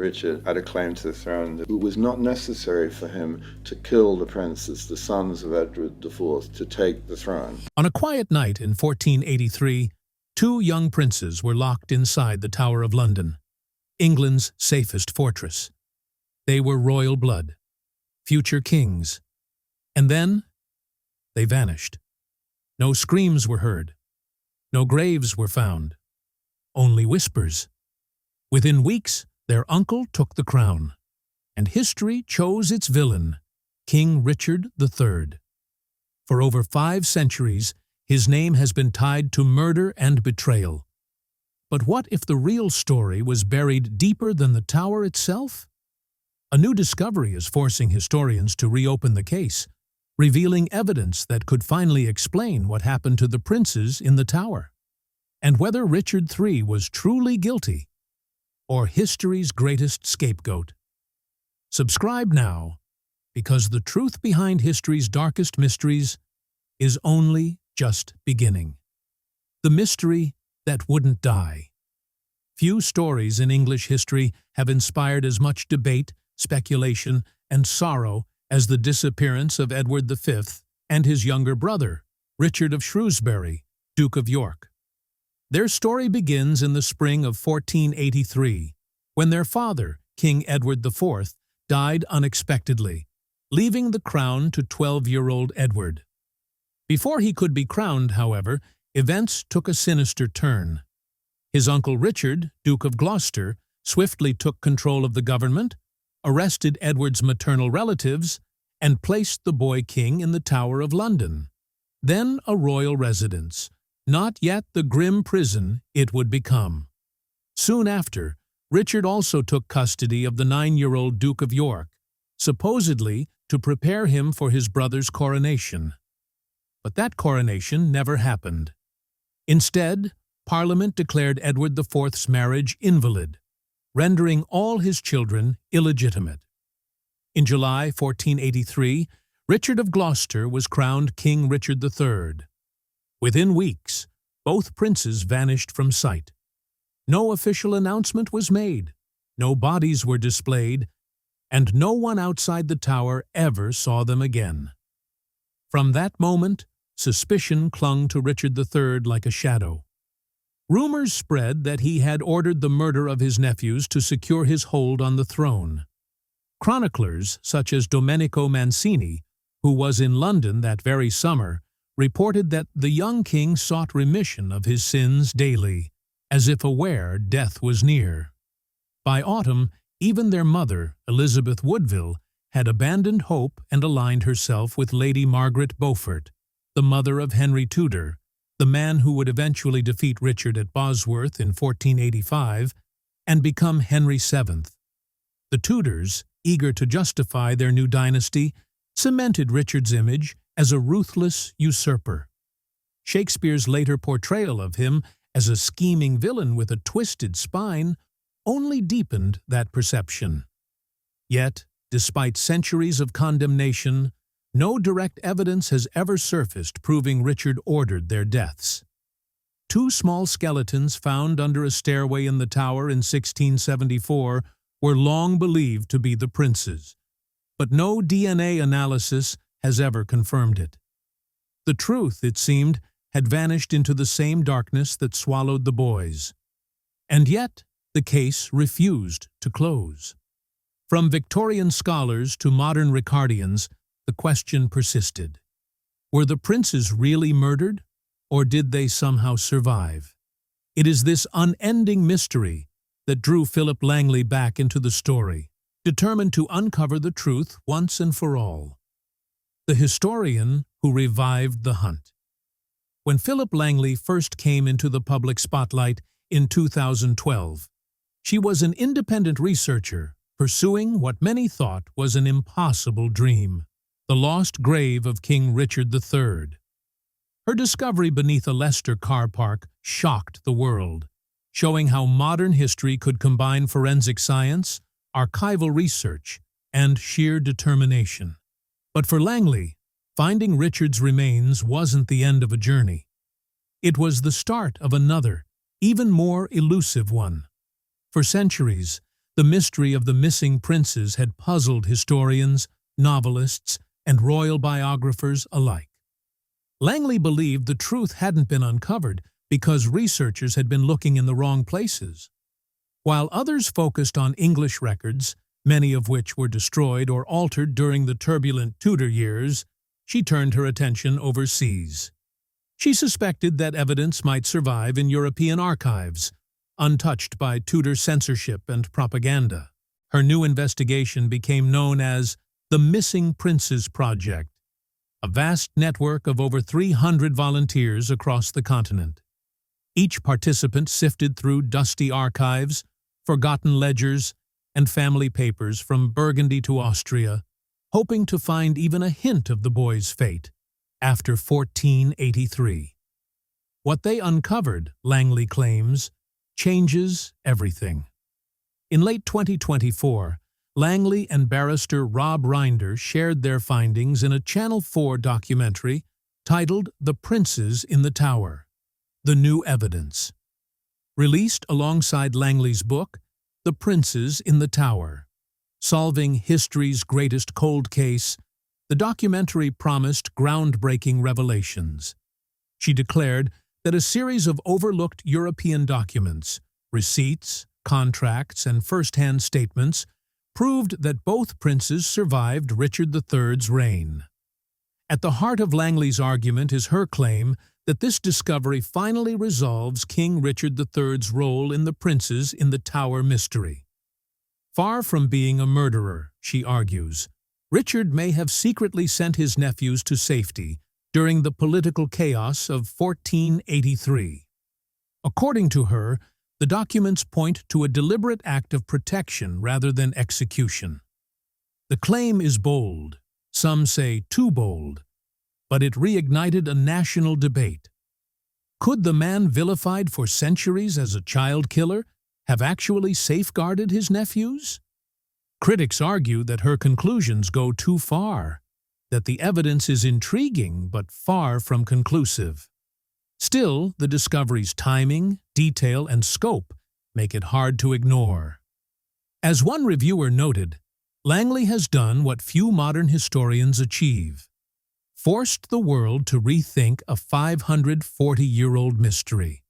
Richard had a claim to the throne. It was not necessary for him to kill the princes, the sons of Edward IV, to take the throne. On a quiet night in 1483, two young princes were locked inside the Tower of London, England's safest fortress. They were royal blood, future kings. And then they vanished. No screams were heard. No graves were found. Only whispers. Within weeks, their uncle took the crown, and history chose its villain, King Richard III. For over 5 centuries, his name has been tied to murder and betrayal. But what if the real story was buried deeper than the tower itself? A new discovery is forcing historians to reopen the case, revealing evidence that could finally explain what happened to the princes in the tower, and whether Richard III was truly guilty or history's greatest scapegoat. Subscribe now, because the truth behind history's darkest mysteries is only just beginning. The mystery that wouldn't die. Few stories in English history have inspired as much debate, speculation, and sorrow as the disappearance of Edward V and his younger brother, Richard of Shrewsbury, Duke of York. Their story begins in the spring of 1483, when their father, King Edward IV, died unexpectedly, leaving the crown to 12-year-old Edward. Before he could be crowned, however, events took a sinister turn. His uncle Richard, Duke of Gloucester, swiftly took control of the government, arrested Edward's maternal relatives, and placed the boy king in the Tower of London, then a royal residence, not yet the grim prison it would become. Soon after, Richard also took custody of the 9-year-old Duke of York, supposedly to prepare him for his brother's coronation. But that coronation never happened. Instead, Parliament declared Edward IV's marriage invalid, rendering all his children illegitimate. In July 1483, Richard of Gloucester was crowned King Richard III. Within weeks, both princes vanished from sight. No official announcement was made, no bodies were displayed, and no one outside the tower ever saw them again. From that moment, suspicion clung to Richard III like a shadow. Rumors spread that he had ordered the murder of his nephews to secure his hold on the throne. Chroniclers such as Domenico Mancini, who was in London that very summer, reported that the young king sought remission of his sins daily, as if aware death was near. By autumn, even their mother, Elizabeth Woodville, had abandoned hope and aligned herself with Lady Margaret Beaufort, the mother of Henry Tudor, the man who would eventually defeat Richard at Bosworth in 1485 and become Henry VII. The Tudors, eager to justify their new dynasty, cemented Richard's image as a ruthless usurper. Shakespeare's later portrayal of him as a scheming villain with a twisted spine only deepened that perception. Yet, despite centuries of condemnation, no direct evidence has ever surfaced proving Richard ordered their deaths. 2 small skeletons found under a stairway in the tower in 1674 were long believed to be the princes, but no DNA analysis has ever confirmed it. The truth, it seemed, had vanished into the same darkness that swallowed the boys. And yet, the case refused to close. From Victorian scholars to modern Ricardians, the question persisted. Were the princes really murdered, or did they somehow survive? It is this unending mystery that drew Philippa Langley back into the story, determined to uncover the truth once and for all. The historian who revived the hunt. When Philippa Langley first came into the public spotlight in 2012, she was an independent researcher pursuing what many thought was an impossible dream: the lost grave of King Richard III. Her discovery beneath a Leicester car park shocked the world, showing how modern history could combine forensic science, archival research, and sheer determination. But for Langley, finding Richard's remains wasn't the end of a journey. It was the start of another, even more elusive one. For centuries, The mystery of the missing princes had puzzled historians, novelists, and royal biographers alike. Langley believed the truth hadn't been uncovered because researchers had been looking in the wrong places. While others focused on English records, many of which were destroyed or altered during the turbulent Tudor years, she turned her attention overseas. She suspected that evidence might survive in European archives, untouched by Tudor censorship and propaganda. Her new investigation became known as the Missing Princes Project, a vast network of over 300 volunteers across the continent. Each participant sifted through dusty archives, forgotten ledgers, and family papers from Burgundy to Austria, hoping to find even a hint of the boy's fate after 1483. What they uncovered, Langley claims, changes everything. In late 2024, Langley and barrister Rob Rinder shared their findings in a Channel 4 documentary titled The Princes in the Tower: The New Evidence. Released alongside Langley's book, The Princes in the Tower: Solving History's Greatest Cold Case, the documentary promised groundbreaking revelations. She declared that a series of overlooked European documents, receipts, contracts, and first-hand statements proved that both princes survived Richard III's reign. At the heart of Langley's argument is her claim that this discovery finally resolves King Richard III's role in the Princes in the Tower mystery. Far from being a murderer, she argues, Richard may have secretly sent his nephews to safety during the political chaos of 1483. According to her, the documents point to a deliberate act of protection rather than execution. The claim is bold, some say too bold, but it reignited a national debate. Could the man vilified for centuries as a child killer have actually safeguarded his nephews? Critics argue that her conclusions go too far, that the evidence is intriguing but far from conclusive. Still, the discovery's timing, detail, and scope make it hard to ignore. As one reviewer noted, Langley has done what few modern historians achieve: forced the world to rethink a 540-year-old mystery.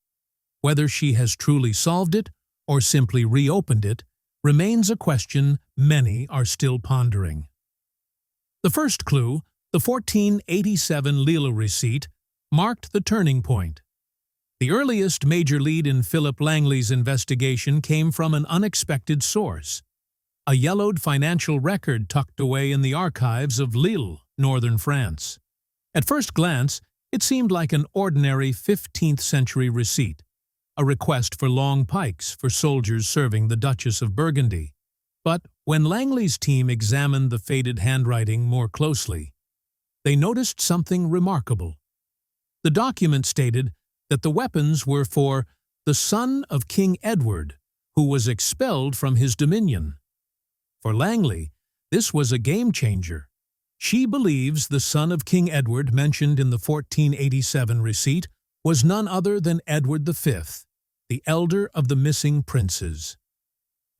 Whether she has truly solved it or simply reopened it remains a question many are still pondering. The first clue, the 1487 Lille receipt, marked the turning point. The earliest major lead in Philippa Langley's investigation came from an unexpected source: a yellowed financial record tucked away in the archives of Lille, northern France. At first glance, it seemed like an ordinary 15th-century receipt, a request for long pikes for soldiers serving the Duchess of Burgundy. But when Langley's team examined the faded handwriting more closely, they noticed something remarkable. The document stated that the weapons were for the son of King Edward, who was expelled from his dominion. For Langley, this was a game-changer. She believes the son of King Edward mentioned in the 1487 receipt was none other than Edward V, the elder of the missing princes.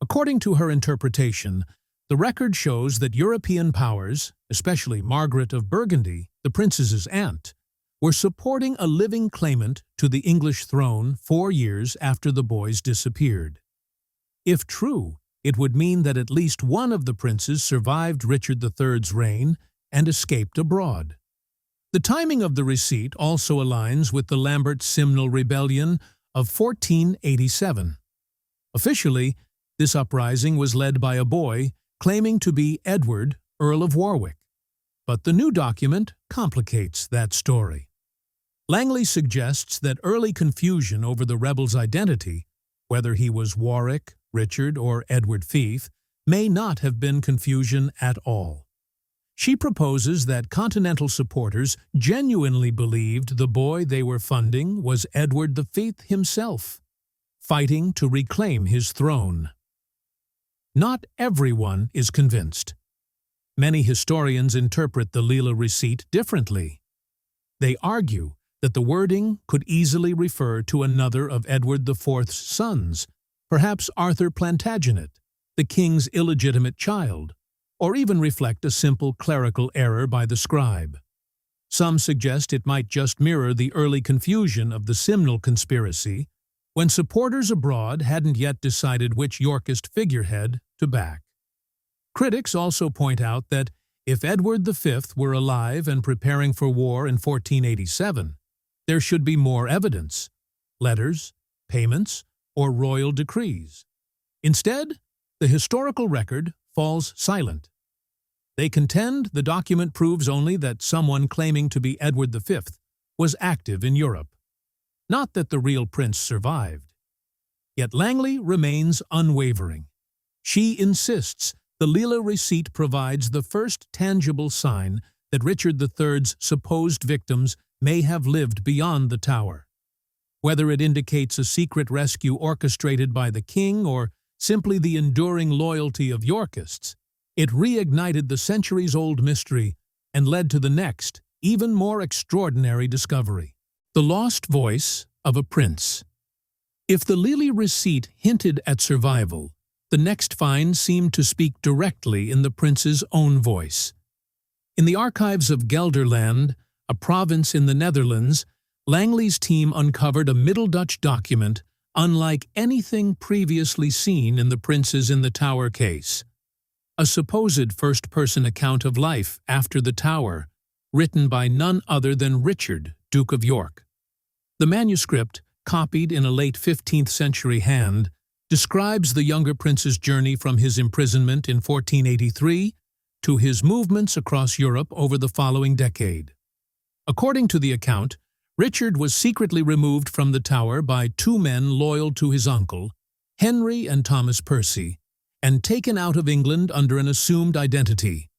According to her interpretation, the record shows that European powers, especially Margaret of Burgundy, the princess's aunt, were supporting a living claimant to the English throne 4 years after the boys disappeared. If true, it would mean that at least one of the princes survived Richard III's reign and escaped abroad. The timing of the receipt also aligns with the Lambert-Simnel Rebellion of 1487. Officially, this uprising was led by a boy claiming to be Edward, Earl of Warwick. But the new document complicates that story. Langley suggests that early confusion over the rebel's identity, whether he was Warwick, Richard, or Edward V, may not have been confusion at all. She proposes that Continental supporters genuinely believed the boy they were funding was Edward V himself, fighting to reclaim his throne. Not everyone is convinced. Many historians interpret the Lille receipt differently. They argue that the wording could easily refer to another of Edward IV's sons, perhaps Arthur Plantagenet, the king's illegitimate child, or even reflect a simple clerical error by the scribe. Some suggest it might just mirror the early confusion of the Simnel conspiracy, when supporters abroad hadn't yet decided which Yorkist figurehead to back. Critics also point out that if Edward V were alive and preparing for war in 1487, there should be more evidence: letters, payments, or royal decrees. Instead, the historical record falls silent. They contend the document proves only that someone claiming to be Edward V was active in Europe, not that the real prince survived. Yet Langley remains unwavering. She insists the Lille receipt provides the first tangible sign that Richard III's supposed victims may have lived beyond the tower. Whether it indicates a secret rescue orchestrated by the king or simply the enduring loyalty of Yorkists, it reignited the centuries-old mystery and led to the next, even more extraordinary discovery: the lost voice of a prince. If the Lille receipt hinted at survival, the next find seemed to speak directly in the prince's own voice. In the archives of Gelderland, a province in the Netherlands, Langley's team uncovered a Middle Dutch document unlike anything previously seen in the Princes in the Tower case. A supposed first-person account of life after the Tower, written by none other than Richard, Duke of York. The manuscript, copied in a late 15th century hand, describes the younger prince's journey from his imprisonment in 1483 to his movements across Europe over the following decade. According to the account, Richard was secretly removed from the Tower by two men loyal to his uncle, Henry and Thomas Percy, and taken out of England under an assumed identity.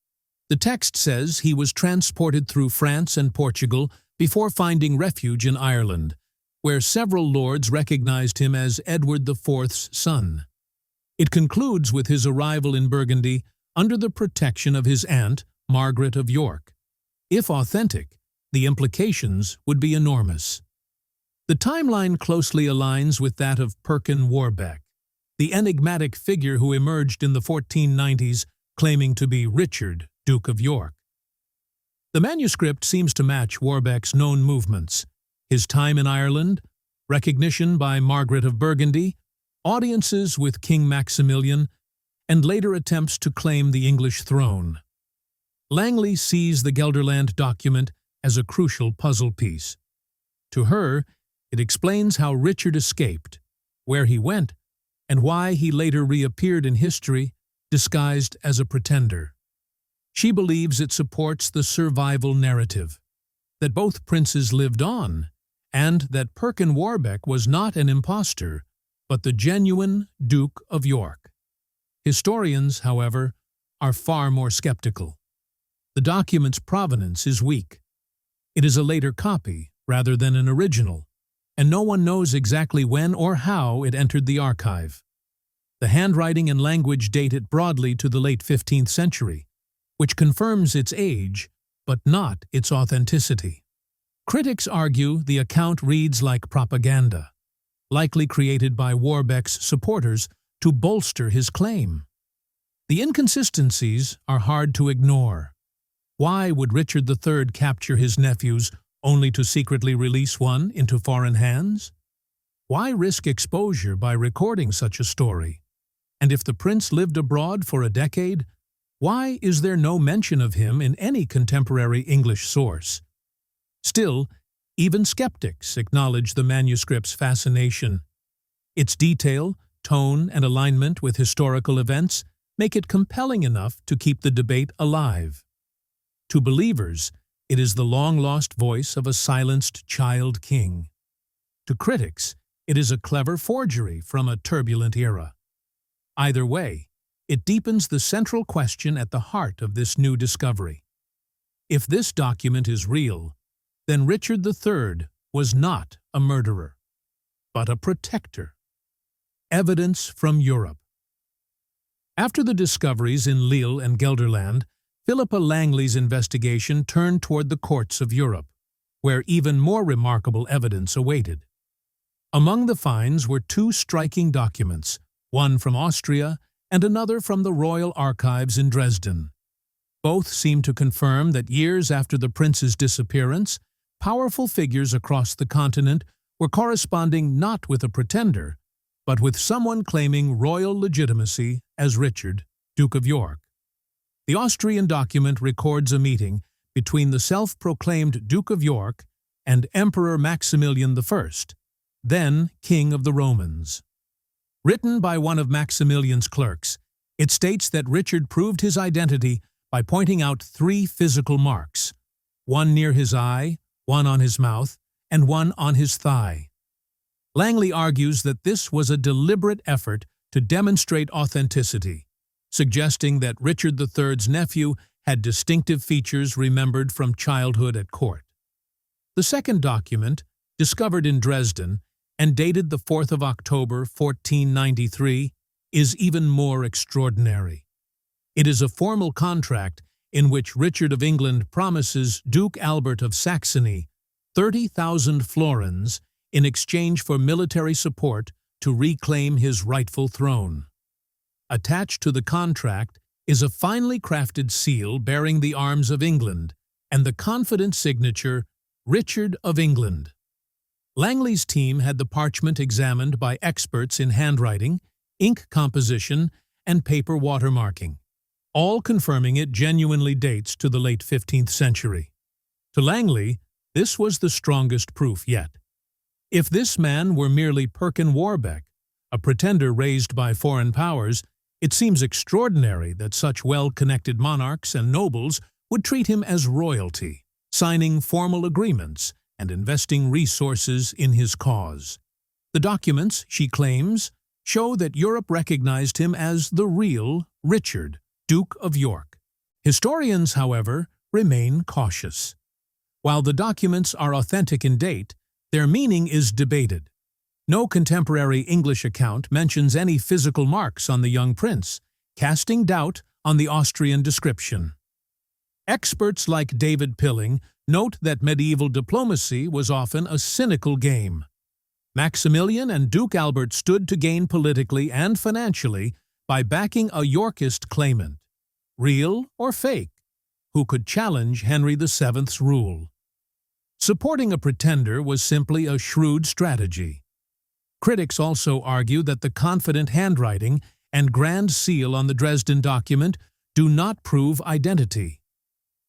The text says he was transported through France and Portugal before finding refuge in Ireland, where several lords recognized him as Edward IV's son. It concludes with his arrival in Burgundy under the protection of his aunt, Margaret of York. If authentic, the implications would be enormous. The timeline closely aligns with that of Perkin Warbeck, the enigmatic figure who emerged in the 1490s claiming to be Richard, Duke of York. The manuscript seems to match Warbeck's known movements: his time in Ireland, recognition by Margaret of Burgundy, audiences with King Maximilian, and later attempts to claim the English throne. Langley sees the Gelderland document as a crucial puzzle piece. To her, it explains how Richard escaped, where he went, and why he later reappeared in history, disguised as a pretender. She believes it supports the survival narrative, that both princes lived on, and that Perkin Warbeck was not an impostor, but the genuine Duke of York. Historians, however, are far more skeptical. The document's provenance is weak. It is a later copy, rather than an original, and no one knows exactly when or how it entered the archive. The handwriting and language date it broadly to the late 15th century, which confirms its age, but not its authenticity. Critics argue the account reads like propaganda, likely created by Warbeck's supporters to bolster his claim. The inconsistencies are hard to ignore. Why would Richard III capture his nephews only to secretly release one into foreign hands? Why risk exposure by recording such a story? And if the prince lived abroad for a decade, why is there no mention of him in any contemporary English source? Still, even skeptics acknowledge the manuscript's fascination. Its detail, tone, and alignment with historical events make it compelling enough to keep the debate alive. To believers, it is the long-lost voice of a silenced child king. To critics, it is a clever forgery from a turbulent era. Either way, it deepens the central question at the heart of this new discovery. If this document is real, then Richard III was not a murderer, but a protector. Evidence from Europe. After the discoveries in Lille and Gelderland, Philippa Langley's investigation turned toward the courts of Europe, where even more remarkable evidence awaited. Among the finds were two striking documents, one from Austria and another from the Royal Archives in Dresden. Both seem to confirm that years after the prince's disappearance, powerful figures across the continent were corresponding not with a pretender, but with someone claiming royal legitimacy as Richard, Duke of York. The Austrian document records a meeting between the self-proclaimed Duke of York and Emperor Maximilian I, then King of the Romans. Written by one of Maximilian's clerks, it states that Richard proved his identity by pointing out 3 physical marks, one near his eye, one on his mouth, and one on his thigh. Langley argues that this was a deliberate effort to demonstrate authenticity, suggesting that Richard III's nephew had distinctive features remembered from childhood at court. The second document, discovered in Dresden and dated the 4th of October, 1493, is even more extraordinary. It is a formal contract in which Richard of England promises Duke Albert of Saxony 30,000 florins in exchange for military support to reclaim his rightful throne. Attached to the contract is a finely crafted seal bearing the arms of England and the confident signature, Richard of England. Langley's team had the parchment examined by experts in handwriting, ink composition, and paper watermarking, all confirming it genuinely dates to the late 15th century. To Langley, this was the strongest proof yet. If this man were merely Perkin Warbeck, a pretender raised by foreign powers, it seems extraordinary that such well-connected monarchs and nobles would treat him as royalty, signing formal agreements and investing resources in his cause. The documents, she claims, show that Europe recognized him as the real Richard, Duke of York. Historians, however, remain cautious. While the documents are authentic in date, their meaning is debated. No contemporary English account mentions any physical marks on the young prince, casting doubt on the Austrian description. Experts like David Pilling note that medieval diplomacy was often a cynical game. Maximilian and Duke Albert stood to gain politically and financially by backing a Yorkist claimant, real or fake, who could challenge Henry VII's rule. Supporting a pretender was simply a shrewd strategy. Critics also argue that the confident handwriting and grand seal on the Dresden document do not prove identity.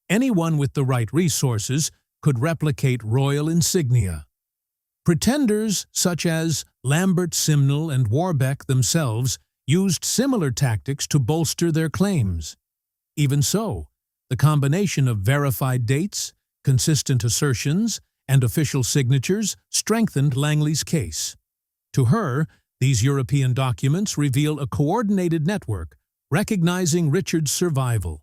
Anyone with the right resources could replicate royal insignia. Pretenders such as Lambert Simnel and Warbeck themselves used similar tactics to bolster their claims. Even so, the combination of verified dates, consistent assertions, and official signatures strengthened Langley's case. To her, these European documents reveal a coordinated network recognizing Richard's survival.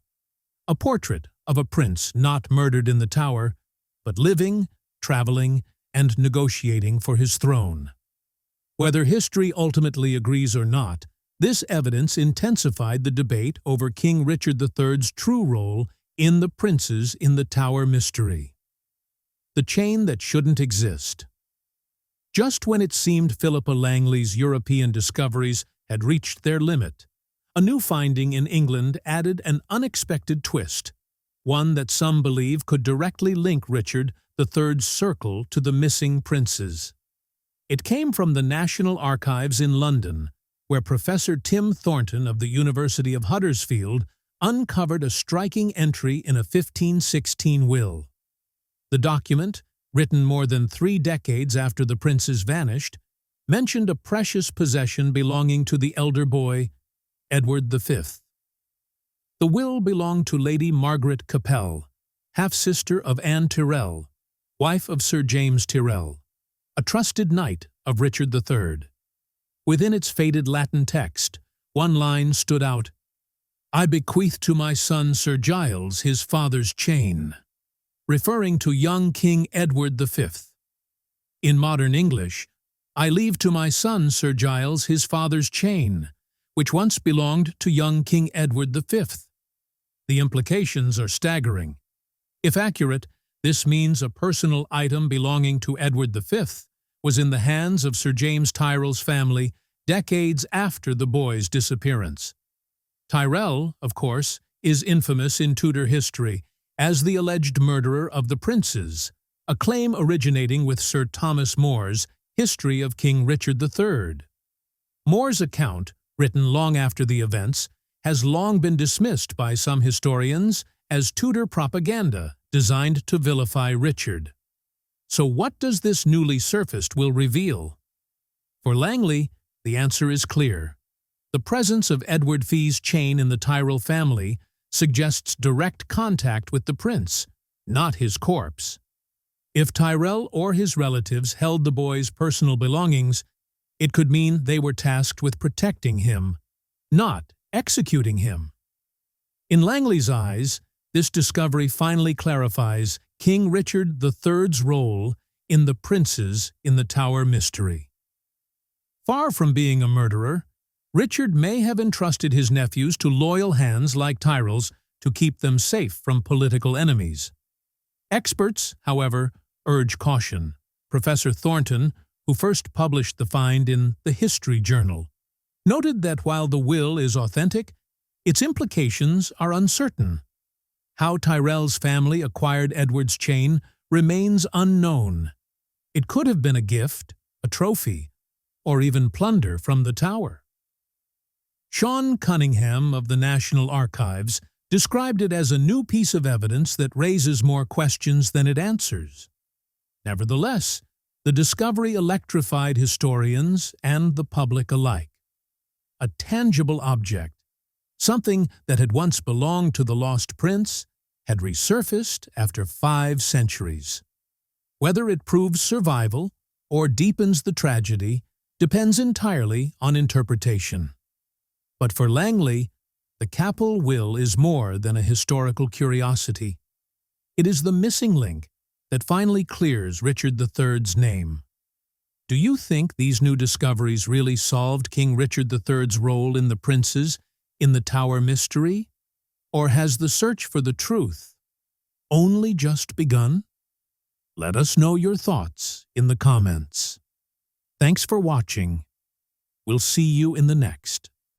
A portrait of a prince not murdered in the Tower, but living, traveling, and negotiating for his throne. Whether history ultimately agrees or not, this evidence intensified the debate over King Richard III's true role in the Princes in the Tower mystery. The chain that shouldn't exist. Just when it seemed Philippa Langley's European discoveries had reached their limit, a new finding in England added an unexpected twist, one that some believe could directly link Richard III's circle to the missing princes. It came from the National Archives in London, where Professor Tim Thornton of the University of Huddersfield uncovered a striking entry in a 1516 will. The document, written more than 3 decades after the princes vanished, mentioned a precious possession belonging to the elder boy, Edward V. The will belonged to Lady Margaret Capel, half-sister of Anne Tyrell, wife of Sir James Tyrell, a trusted knight of Richard III. Within its faded Latin text, one line stood out, "I bequeath to my son Sir Giles his father's chain," referring to young King Edward V. In modern English, "I leave to my son Sir Giles his father's chain, which once belonged to young King Edward V." The implications are staggering. If accurate, this means a personal item belonging to Edward V was in the hands of Sir James Tyrell's family decades after the boy's disappearance. Tyrell, of course, is infamous in Tudor history as the alleged murderer of the princes, a claim originating with Sir Thomas More's History of King Richard III. More's account, written long after the events, has long been dismissed by some historians as Tudor propaganda designed to vilify Richard. So what does this newly surfaced will reveal? For Langley, the answer is clear. The presence of Edward Fee's chain in the Tyrell family suggests direct contact with the prince, not his corpse. If Tyrell or his relatives held the boy's personal belongings, it could mean they were tasked with protecting him, not executing him. In Langley's eyes, this discovery finally clarifies King Richard III's role in the princes in the Tower mystery. Far from being a murderer, Richard may have entrusted his nephews to loyal hands like Tyrell's to keep them safe from political enemies. Experts, however, urge caution. Professor Thornton, who first published the find in the History Journal, noted that while the will is authentic, its implications are uncertain. How Tyrell's family acquired Edward's chain remains unknown. It could have been a gift, a trophy, or even plunder from the Tower. Sean Cunningham of the National Archives described it as a new piece of evidence that raises more questions than it answers. Nevertheless, the discovery electrified historians and the public alike. A tangible object, something that had once belonged to the lost prince, had resurfaced after 5 centuries. Whether it proves survival or deepens the tragedy depends entirely on interpretation. But for Langley, the Capel will is more than a historical curiosity. It is the missing link that finally clears Richard III's name. Do you think these new discoveries really solved King Richard III's role in the princes in the Tower mystery? Or has the search for the truth only just begun? Let us know your thoughts in the comments. Thanks for watching. We'll see you in the next.